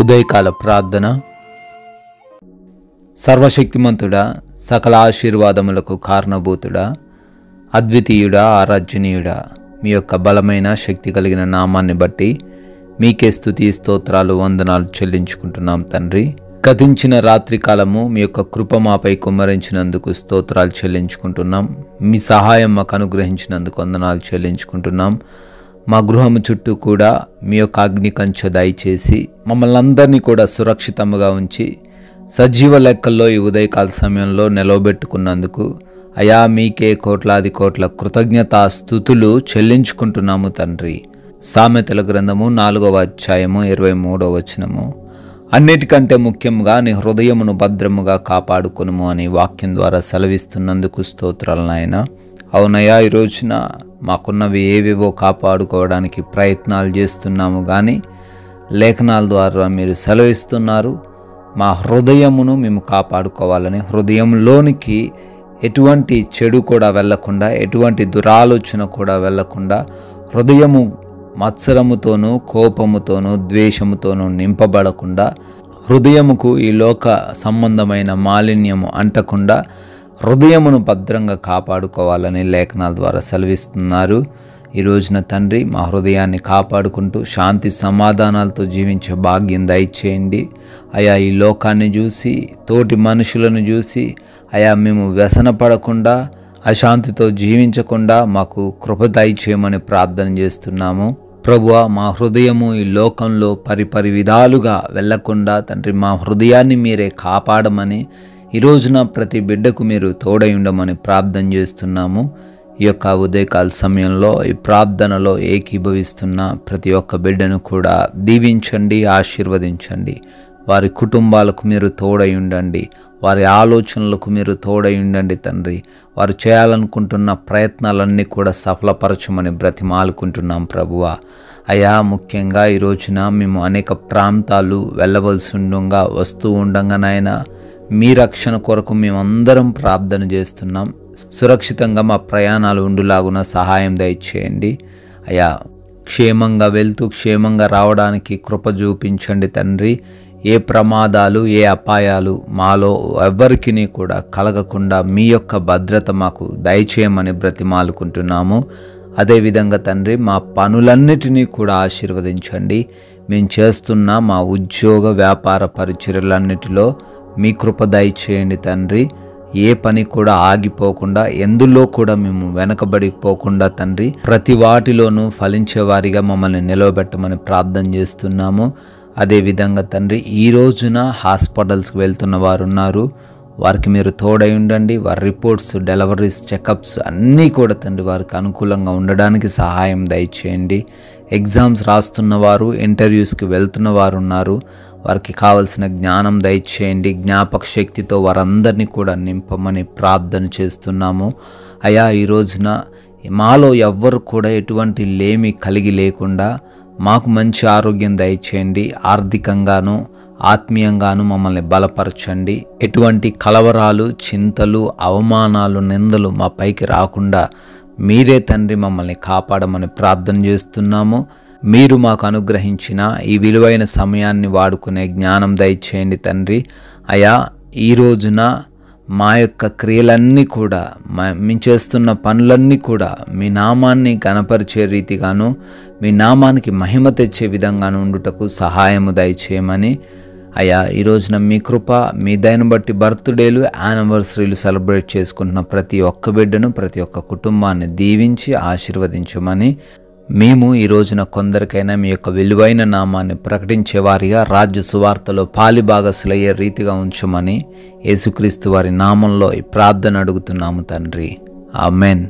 ఉదయకాల ప్రార్థన. సర్వశక్తిమంతుడా, సకల ఆశీర్వాదములకు కారణభూతుడా, అద్వితీయుడా, ఆరాధ్యనీయుడా, మీ యొక్క బలమైన శక్తి కలిగిన నామాన్ని బట్టి మీకే స్తుతి స్తోత్రాలు వందనాలు చెల్లించుకుంటున్నాం తండ్రి. గతించిన రాత్రి కాలము మీ యొక్క కృప మాపై కుమ్మరించినందుకు స్తోత్రాలు చెల్లించుకుంటున్నాం. మీ సహాయం మాకు అనుగ్రహించినందుకు వందనాలు చెల్లించుకుంటున్నాం. మా గృహము చుట్టూ కూడా మీ యొక్క అగ్ని కంచె దయచేసి మమ్మల్ని అందరినీ కూడా సురక్షితంగా ఉంచి సజీవ లెక్కల్లో ఈ ఉదయకాల సమయంలో నిలవబెట్టుకున్నందుకు అయా మీకే కోట్లాది కోట్ల కృతజ్ఞతా స్తుతులు చెల్లించుకుంటున్నాము తండ్రి. సామెతల గ్రంథము 4వ అధ్యాయము 23వ వచనము, అన్నిటికంటే ముఖ్యంగా నీ హృదయమును భద్రముగా కాపాడుకొనుము అని వాక్యం ద్వారా సెలవిస్తున్నందుకు స్తోత్రాలు నాయన. అవునయ్యా, ఈ రోజున మాకున్నవి ఏవేవో కాపాడుకోవడానికి ప్రయత్నాలు చేస్తున్నాము, కానీ లేఖనాల ద్వారా మీరు సెలవిస్తున్నారు మా హృదయమును మేము కాపాడుకోవాలని. హృదయంలోనికి ఎటువంటి చెడు కూడా వెళ్లకుండా, ఎటువంటి దురాలోచన కూడా వెళ్లకుండా, హృదయము మత్సరముతోనూ కోపముతోనూ ద్వేషముతోనూ నింపబడకుండా, హృదయముకు ఈ లోక సంబంధమైన మాలిన్యము అంటకుండా హృదయమును భద్రంగా కాపాడుకోవాలని లేఖనాల ద్వారా సెలవిస్తున్నారు. ఈ రోజున తండ్రి మా హృదయాన్ని కాపాడుకుంటూ శాంతి సమాధానాలతో జీవించే భాగ్యం దయచేయండి. అయా ఈ లోకాన్ని చూసి, తోటి మనుషులను చూసి అయా మేము వ్యసనపడకుండా, అశాంతితో జీవించకుండా మాకు కృప దయచేయమని ప్రార్థన చేస్తున్నాము. ప్రభువా, మా హృదయము ఈ లోకంలో పరిపరి విధాలుగా వెళ్లకుండా తండ్రి మా హృదయాన్ని మీరే కాపాడమని ఈ రోజున ప్రతి బిడ్డకు మీరు తోడై ఉండమని ప్రార్థన చేస్తున్నాము. ఈ యొక్క ఉదయకాల సమయంలో ఈ ప్రార్థనలో ఏకీభవిస్తున్న ప్రతి ఒక్క బిడ్డను కూడా దీవించండి, ఆశీర్వదించండి. వారి కుటుంబాలకు మీరు తోడై ఉండండి, వారి ఆలోచనలకు మీరు తోడై ఉండండి తండ్రి. వారు చేయాలనుకుంటున్న ప్రయత్నాలన్నీ కూడా సఫలపరచమని బ్రతిమాలుకుంటున్నాం ప్రభువా. అయా, ముఖ్యంగా ఈ రోజున మేము అనేక ప్రాంతాలు వెళ్ళవలసి ఉండగా వస్తూ ఉండగానైనా మీ రక్షణ కొరకు మేమందరం ప్రార్థన చేస్తున్నాం. సురక్షితంగా మా ప్రయాణాలు ఉండులాగున సహాయం దయచేయండి. అయా, క్షేమంగా వెళ్తూ క్షేమంగా రావడానికి కృప చూపించండి తండ్రి. ఏ ప్రమాదాలు, ఏ అపాయాలు మాలో ఎవ్వరికీ కూడా కలగకుండా మీ యొక్క భద్రత మాకు దయచేయమని బ్రతిమాలుకుంటున్నాము. అదేవిధంగా తండ్రి మా పనులన్నిటినీ కూడా ఆశీర్వదించండి. మేము చేస్తున్న మా ఉద్యోగ వ్యాపార పరిచర్యలన్నిటిలో మీ కృప దయచేయండి తండ్రి. ఏ పని కూడా ఆగిపోకుండా, ఎందులో కూడా మేము వెనకబడిపోకుండా తండ్రి ప్రతి వాటిలోనూ ఫలించేవారిగా మమ్మల్ని నిలవబెట్టమని ప్రార్థన చేస్తున్నాము. అదేవిధంగా తండ్రి ఈ రోజున హాస్పిటల్స్కి వెళ్తున్న వారు ఉన్నారు, వారికి మీరు తోడై ఉండండి. వారి రిపోర్ట్స్, డెలివరీస్, చెకప్స్ అన్నీ కూడా తండ్రి వారికి అనుకూలంగా ఉండడానికి సహాయం దయచేయండి. ఎగ్జామ్స్ రాస్తున్న వారు, ఇంటర్వ్యూస్కి వెళ్తున్న వారు ఉన్నారు, వారికి కావలసిన జ్ఞానం దయచేయండి. జ్ఞాపక శక్తితో వారందరినీ కూడా నింపమని ప్రార్థన చేస్తున్నాము. అయా, ఈ రోజున మాలో ఎవ్వరు కూడా ఎటువంటి లేమి కలిగి లేకుండా మాకు మంచి ఆరోగ్యం దయచేయండి. ఆర్థికంగాను ఆత్మీయంగాను మమ్మల్ని బలపరచండి. ఎటువంటి కలవరాలు, చింతలు, అవమానాలు, నిందలు మా పైకి రాకుండా మీరే తండ్రి మమ్మల్ని కాపాడమని ప్రార్థన చేస్తున్నాము. మీరు మాకు అనుగ్రహించిన ఈ విలువైన సమయాన్ని వాడుకునే జ్ఞానం దయచేయండి తండ్రి. అయా, ఈ రోజున మా యొక్క క్రియలన్నీ కూడా, మేము చేస్తున్న పనులన్నీ కూడా మీ నామాన్ని గణపరిచే రీతిగాను, మీ నామానికి మహిమ తెచ్చే విధంగాను ఉండుటకు సహాయము దయచేయమని. అయా, ఈ రోజున మీ కృప, మీ దయను బట్టి బర్త్డేలు, యానివర్సరీలు సెలబ్రేట్ చేసుకుంటున్న ప్రతి ఒక్క బిడ్డను, ప్రతి ఒక్క కుటుంబాన్ని దీవించి ఆశీర్వదించమని, మేము ఈ రోజున కొందరికైనా మీ యొక్క విలువైన నామాన్ని ప్రకటించే వారిగా రాజ్య సువార్తలో పాలిభాగస్సులయ్యే రీతిగా ఉంచమని యేసుక్రీస్తు వారి నామంలో ఈ ప్రార్థన అడుగుతున్నాము తండ్రి. ఆమెన్.